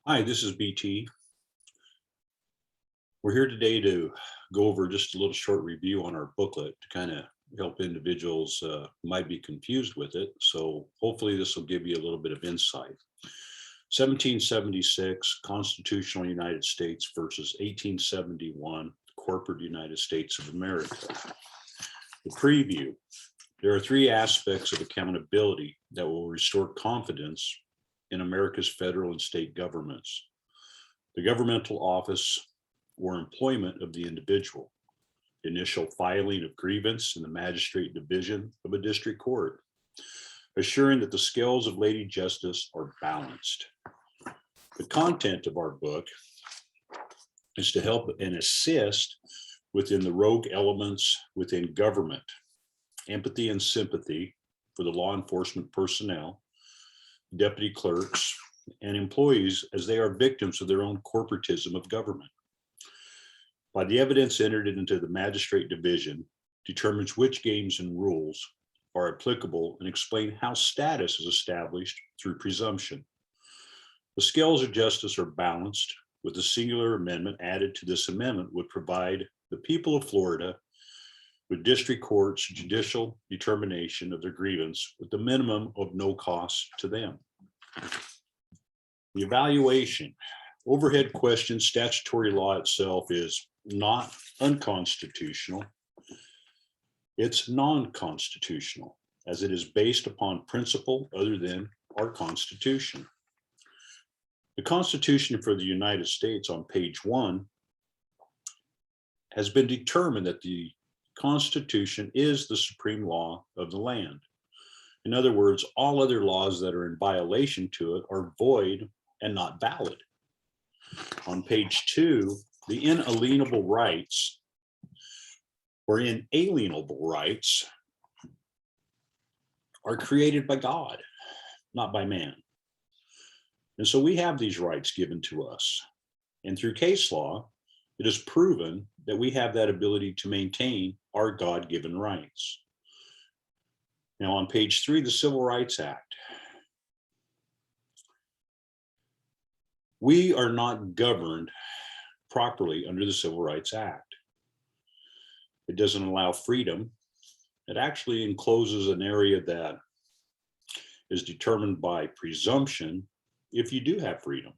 Hi, this is BT. We're here today to go over just a little short review on our booklet to kind of help individuals who might be confused with it. So hopefully this will give you a little bit of insight. 1776 Constitutional United States versus 1871 Corporate United States of America. The preview. There are three aspects of accountability that will restore confidence in America's federal and state governments: the governmental office or employment of the individual, initial filing of grievance in the magistrate division of a district court, assuring that the scales of Lady Justice are balanced. The content of our book is to help and assist within the rogue elements within government, empathy and sympathy for the law enforcement personnel, deputy clerks, and employees as they are victims of their own corporatism of government. By the evidence entered into the magistrate division determines which games and rules are applicable and explain how status is established through presumption. The scales of justice are balanced, with a singular amendment added to this amendment would provide the people of Florida with district courts judicial determination of their grievance with the minimum of no cost to them. The evaluation. Overhead question: statutory law itself is not unconstitutional. It's non-constitutional, as it is based upon principle other than our Constitution. The Constitution for the United States on page 1 has been determined that the Constitution is the supreme law of the land. In other words, all other laws that are in violation to it are void and not valid. On page 2, the inalienable rights or inalienable rights are created by God, not by man. And so we have these rights given to us. And through case law, it is proven that we have that ability to maintain our God-given rights. Now on page 3, the Civil Rights Act. We are not governed properly under the Civil Rights Act. It doesn't allow freedom. It actually encloses an area that is determined by presumption if you do have freedom,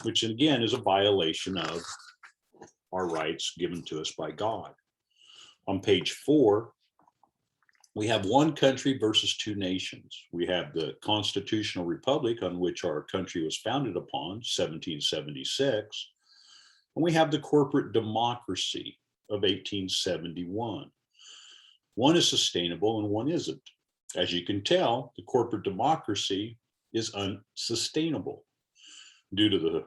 which again is a violation of our rights given to us by God. On page 4, we have one country versus two nations. We have the constitutional republic on which our country was founded upon, 1776, and we have the corporate democracy of 1871. One is sustainable and one isn't. As you can tell, the corporate democracy is unsustainable due to the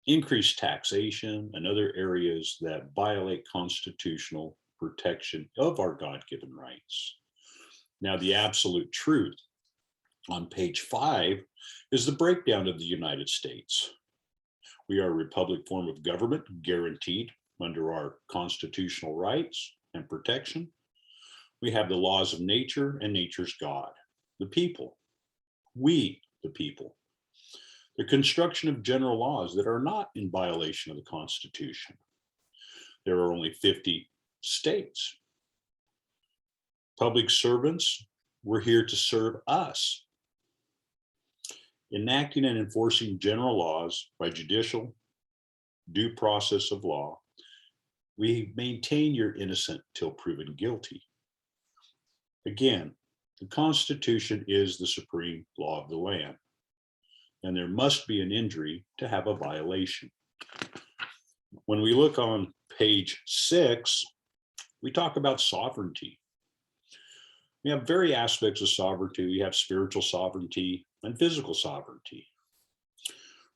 increased taxation and other areas that violate constitutional protection of our God-given rights. Now, the absolute truth on page 5 is the breakdown of the United States. We are a republic form of government guaranteed under our constitutional rights and protection. We have the laws of nature and nature's God, the people. We, the people. The construction of general laws that are not in violation of the Constitution. There are only 50 states. Public servants were here to serve us. Enacting and enforcing general laws by judicial due process of law, we maintain you're innocent till proven guilty. Again, the Constitution is the supreme law of the land, and there must be an injury to have a violation. When we look on page 6, we talk about sovereignty. We have various aspects of sovereignty. We have spiritual sovereignty and physical sovereignty.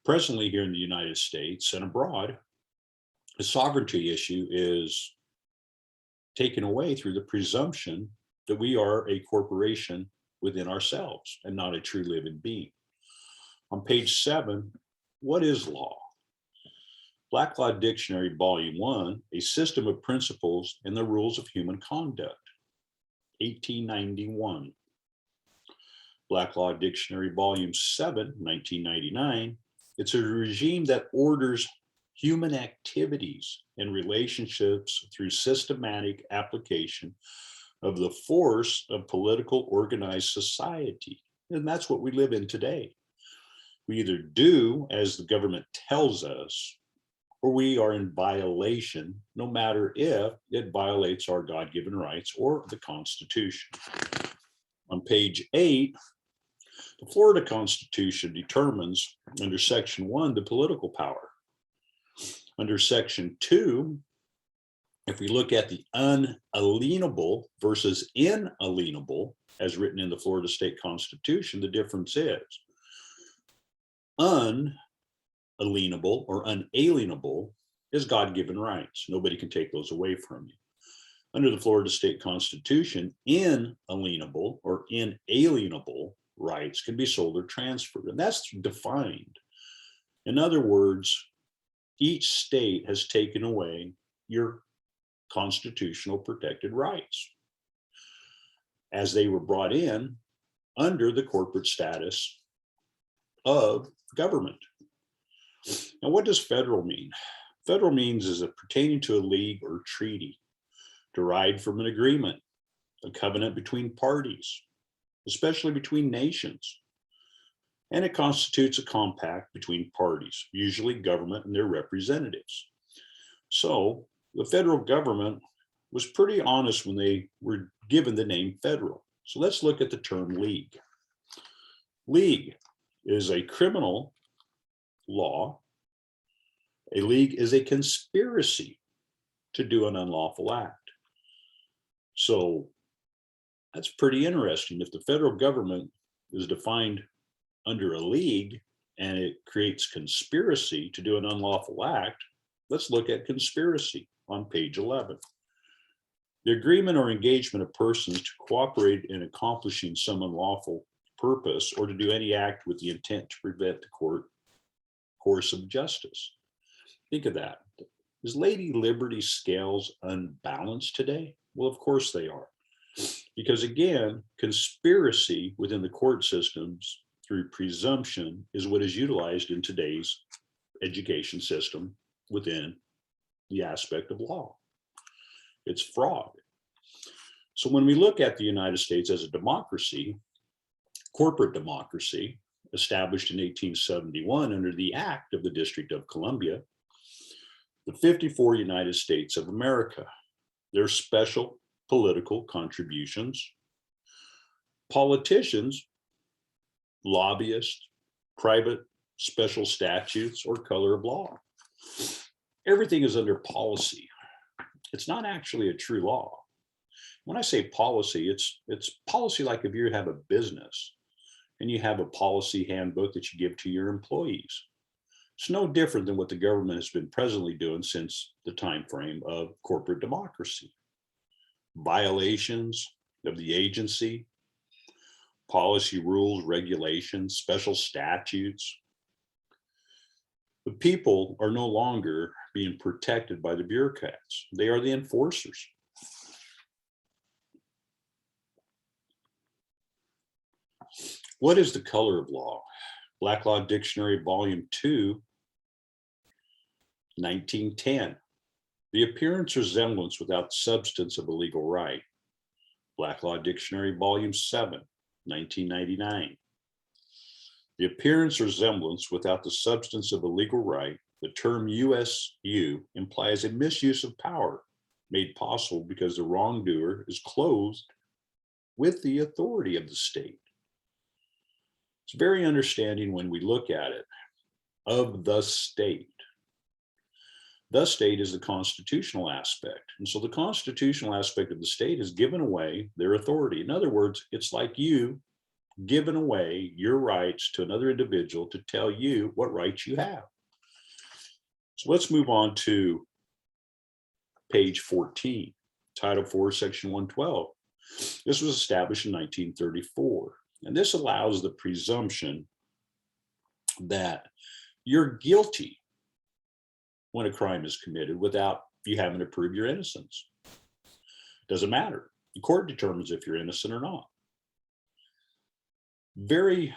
Presently here in the United States and abroad, the sovereignty issue is taken away through the presumption that we are a corporation within ourselves and not a true living being. On page 7, what is law? Black Law Dictionary, Volume 1, A System of Principles and the Rules of Human Conduct, 1891. Black Law Dictionary, Volume 7, 1999, It's a regime that orders human activities and relationships through systematic application of the force of political organized society. And that's what we live in today. We either do as the government tells us, or we are in violation, no matter if it violates our God-given rights or the Constitution. On page 8, the Florida Constitution determines under Section 1 the political power. Under Section 2, if we look at the unalienable versus inalienable, as written in the Florida State Constitution, the difference is unalienable or unalienable is God-given rights. Nobody can take those away from you. Under the Florida State Constitution, inalienable or inalienable rights can be sold or transferred, and that's defined. In other words, each state has taken away your constitutional protected rights as they were brought in under the corporate status of government. Now, what does federal mean? Federal means is it pertaining to a league or treaty derived from an agreement, a covenant between parties, especially between nations. And it constitutes a compact between parties, usually government and their representatives. So the federal government was pretty honest when they were given the name federal. So let's look at the term league. League is a criminal law. A league is a conspiracy to do an unlawful act. So that's pretty interesting. If the federal government is defined under a league and it creates conspiracy to do an unlawful act, let's look at conspiracy on page 11. The agreement or engagement of persons to cooperate in accomplishing some unlawful purpose or to do any act with the intent to prevent the course of justice. Think of that. Is Lady Liberty's scales unbalanced today? Well, of course they are. Because again, conspiracy within the court systems through presumption is what is utilized in today's education system within the aspect of law. It's fraud. So when we look at the United States as a democracy, corporate democracy, established in 1871 under the Act of the District of Columbia, the 54 United States of America, their special political contributions, politicians, lobbyists, private special statutes, or color of law. Everything is under policy. It's not actually a true law. When I say policy, it's policy like if you have a business and you have a policy handbook that you give to your employees. It's no different than what the government has been presently doing since the time frame of corporate democracy. Violations of the agency, policy, rules, regulations, special statutes. The people are no longer being protected by the bureaucrats. They are the enforcers. What is the color of law? Black Law Dictionary, Volume 2, 1910. The appearance or resemblance without substance of a legal right. Black Law Dictionary, Volume 7, 1999. The appearance or resemblance without the substance of a legal right. The term USU implies a misuse of power made possible because the wrongdoer is clothed with the authority of the state. It's very understanding when we look at it of the state. The state is the constitutional aspect. And so the constitutional aspect of the state has given away their authority. In other words, it's like you giving away your rights to another individual to tell you what rights you have. So let's move on to page 14, Title 4, Section 112. This was established in 1934. And this allows the presumption that you're guilty when a crime is committed without you having to prove your innocence. Doesn't matter. The court determines if you're innocent or not. Very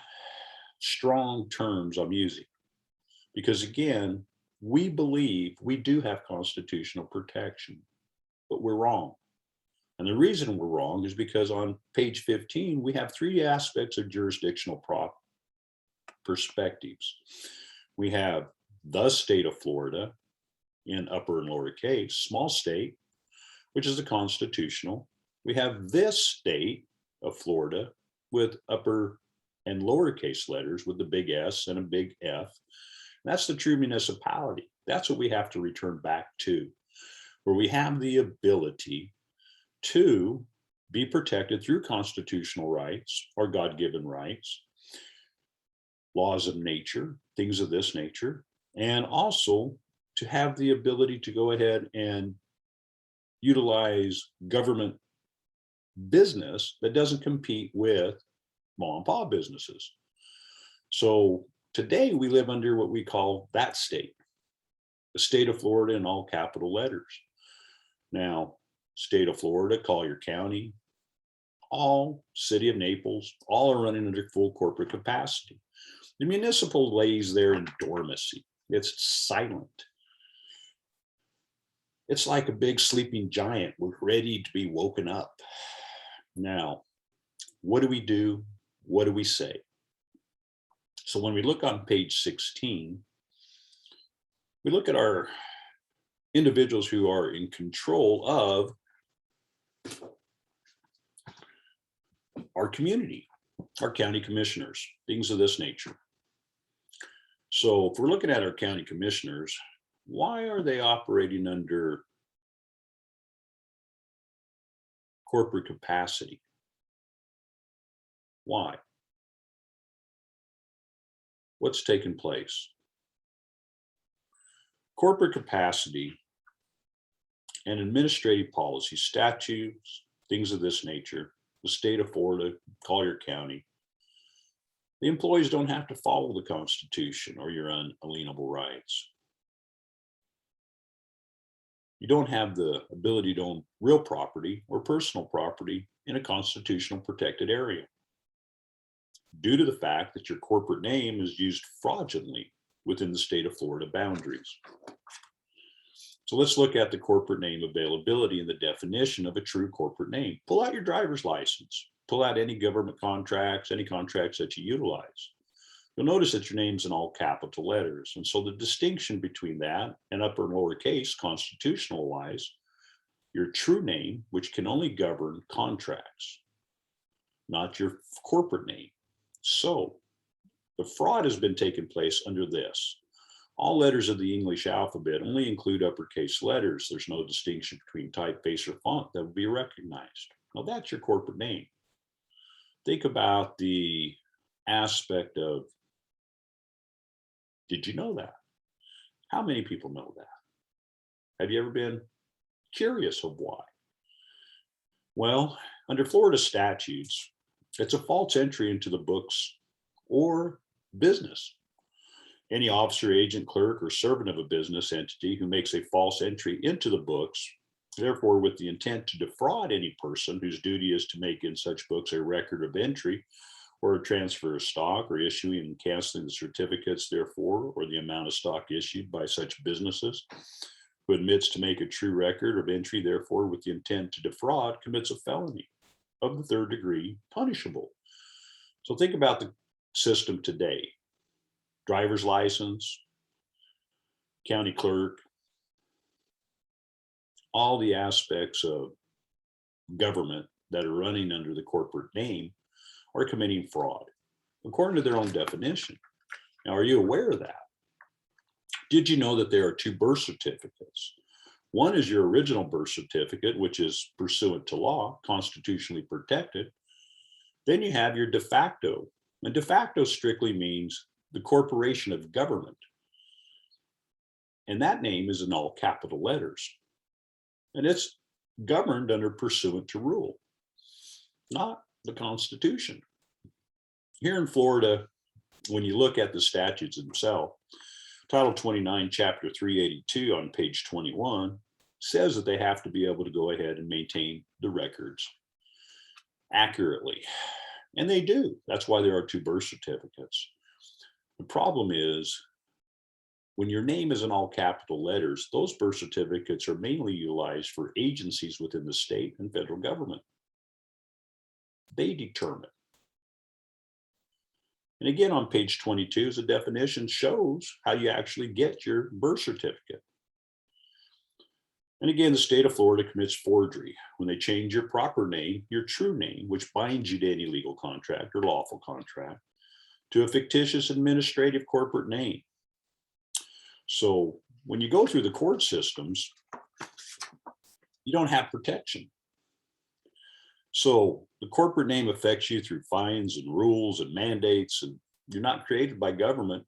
strong terms I'm using. Because again, we believe we do have constitutional protection, but we're wrong. And the reason we're wrong is because on page 15, we have three aspects of jurisdictional perspectives. We have the state of Florida in upper and lowercase, small state, which is the constitutional. We have this state of Florida with upper and lowercase letters with the big S and a big F. That's the true municipality. That's what we have to return back to, where we have the ability to be protected through constitutional rights or God-given rights, laws of nature, things of this nature, and also to have the ability to go ahead and utilize government business that doesn't compete with mom and pop businesses. So today we live under what we call that state, the state of Florida in all capital letters. Now, state of Florida, Collier County, all city of Naples, all are running under full corporate capacity. The municipal lays there in dormancy. It's silent. It's like a big sleeping giant. We're ready to be woken up. Now, what do we do? What do we say? So when we look on page 16, we look at our individuals who are in control of our community, our county commissioners, things of this nature. So if we're looking at our county commissioners, why are they operating under corporate capacity? Why? What's taken place? Corporate capacity and administrative policy, statutes, things of this nature, the state of Florida, Collier County, the employees don't have to follow the Constitution or your unalienable rights. You don't have the ability to own real property or personal property in a constitutional protected area, due to the fact that your corporate name is used fraudulently within the state of Florida boundaries. So let's look at the corporate name availability and the definition of a true corporate name. Pull out your driver's license, pull out any government contracts, any contracts that you utilize. You'll notice that your name's in all capital letters. And so the distinction between that and upper and lowercase, constitutional wise, your true name, which can only govern contracts, not your corporate name. So the fraud has been taking place under this. All letters of the English alphabet only include uppercase letters. There's no distinction between typeface or font that would be recognized. Now that's your corporate name. Think about the aspect of, did you know that? How many people know that? Have you ever been curious of why? Well, under Florida statutes, it's a false entry into the books or business. Any officer, agent, clerk, or servant of a business entity who makes a false entry into the books, therefore with the intent to defraud any person whose duty is to make in such books a record of entry or a transfer of stock, or issuing and canceling the certificates therefore, or the amount of stock issued by such businesses, who admits to make a true record of entry therefore with the intent to defraud, commits a felony of the third degree, punishable. So think about the system today. Driver's license, county clerk, all the aspects of government that are running under the corporate name are committing fraud, according to their own definition. Now, are you aware of that? Did you know that there are two birth certificates? One is your original birth certificate, which is pursuant to law, constitutionally protected. Then you have your de facto, and de facto strictly means the corporation of government. And that name is in all capital letters. And it's governed under pursuant to rule, not the Constitution. Here in Florida, when you look at the statutes themselves, Title 29, Chapter 382 on page 21 says that they have to be able to go ahead and maintain the records accurately. And they do. That's why there are two birth certificates. The problem is when your name is in all capital letters, those birth certificates are mainly utilized for agencies within the state and federal government. They determine. And again, on page 22, the definition shows how you actually get your birth certificate. And again, the state of Florida commits forgery when they change your proper name, your true name, which binds you to any legal contract or lawful contract, to a fictitious administrative corporate name. So when you go through the court systems, you don't have protection. So the corporate name affects you through fines and rules and mandates, and you're not created by government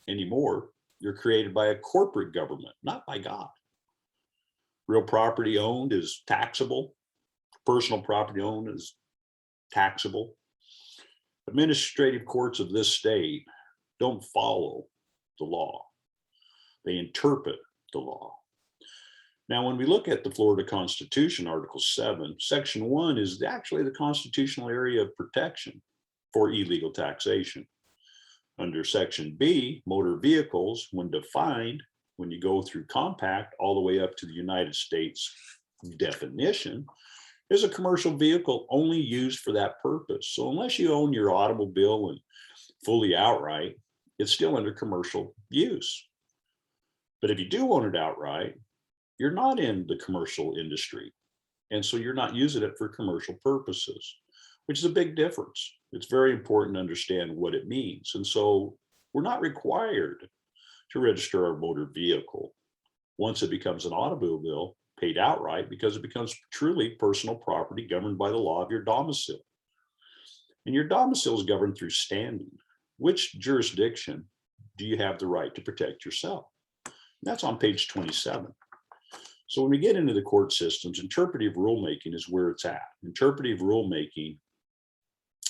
anymore. You're created by a corporate government, not by God. Real property owned is taxable. Personal property owned is taxable. Administrative courts of this state don't follow the law. They interpret the law. Now, when we look at the Florida Constitution, Article 7, Section 1 is actually the constitutional area of protection for illegal taxation. Under Section B, motor vehicles, when defined, when you go through compact all the way up to the United States definition, is a commercial vehicle only used for that purpose. So unless you own your automobile and fully outright, it's still under commercial use. But if you do own it outright, you're not in the commercial industry. And so you're not using it for commercial purposes, which is a big difference. It's very important to understand what it means. And so we're not required to register our motor vehicle once it becomes an automobile paid outright, because it becomes truly personal property governed by the law of your domicile. And your domicile is governed through standing. Which jurisdiction do you have the right to protect yourself? And that's on page 27. So when we get into the court systems, interpretive rulemaking is where it's at. Interpretive rulemaking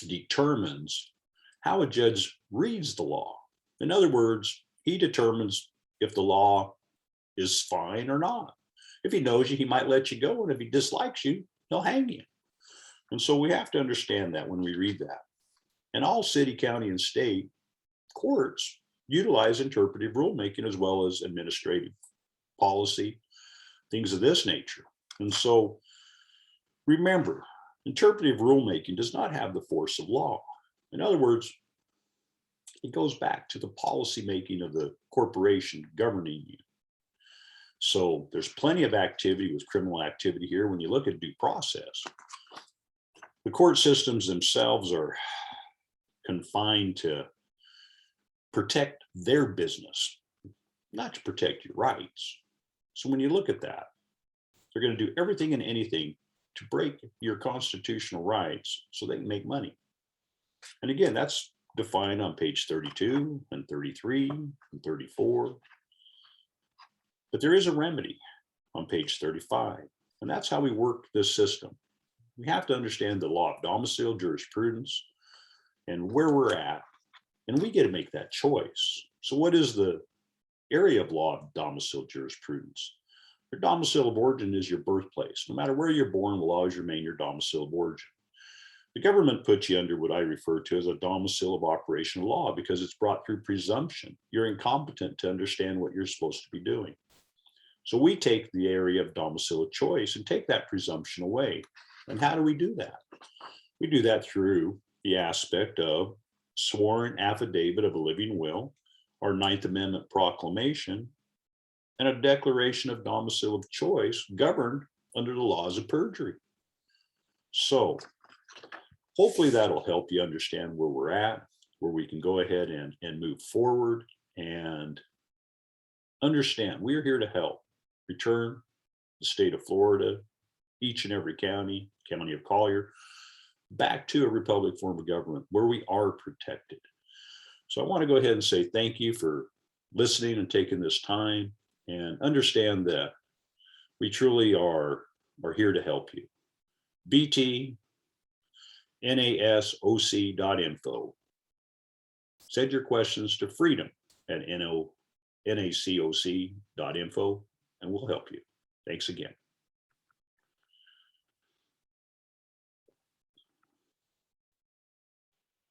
determines how a judge reads the law. In other words, he determines if the law is fine or not. If he knows you, he might let you go. And if he dislikes you, he'll hang you. And so we have to understand that when we read that. And all city, county, and state courts utilize interpretive rulemaking as well as administrative policy, things of this nature. And so remember, interpretive rulemaking does not have the force of law. In other words, it goes back to the policy making of the corporation governing you. So there's plenty of activity with criminal activity here when you look at due process. The court systems themselves are confined to protect their business, not to protect your rights. So when you look at that, they're going to do everything and anything to break your constitutional rights so they can make money. And again, that's defined on page 32 and 33 and 34. But there is a remedy on page 35, and that's how we work this system. We have to understand the law of domicile, jurisprudence, and where we're at, and we get to make that choice. So what is the area of law of domicile jurisprudence? Your domicile of origin is your birthplace. No matter where you're born, the laws remain your domicile of origin. The government puts you under what I refer to as a domicile of operational law because it's brought through presumption. You're incompetent to understand what you're supposed to be doing. So we take the area of domicile of choice and take that presumption away. And how do we do that? We do that through the aspect of sworn affidavit of a living will, our Ninth Amendment proclamation, and a declaration of domicile of choice governed under the laws of perjury. So hopefully that'll help you understand where we're at, where we can go ahead and move forward and understand we're here to help return the state of Florida, each and every county, county of Collier, back to a republic form of government where we are protected. So I want to go ahead and say thank you for listening and taking this time, and understand that we truly are here to help you. BTNASOC.info. Send your questions to freedom@nacoc.info, and we'll help you. Thanks again.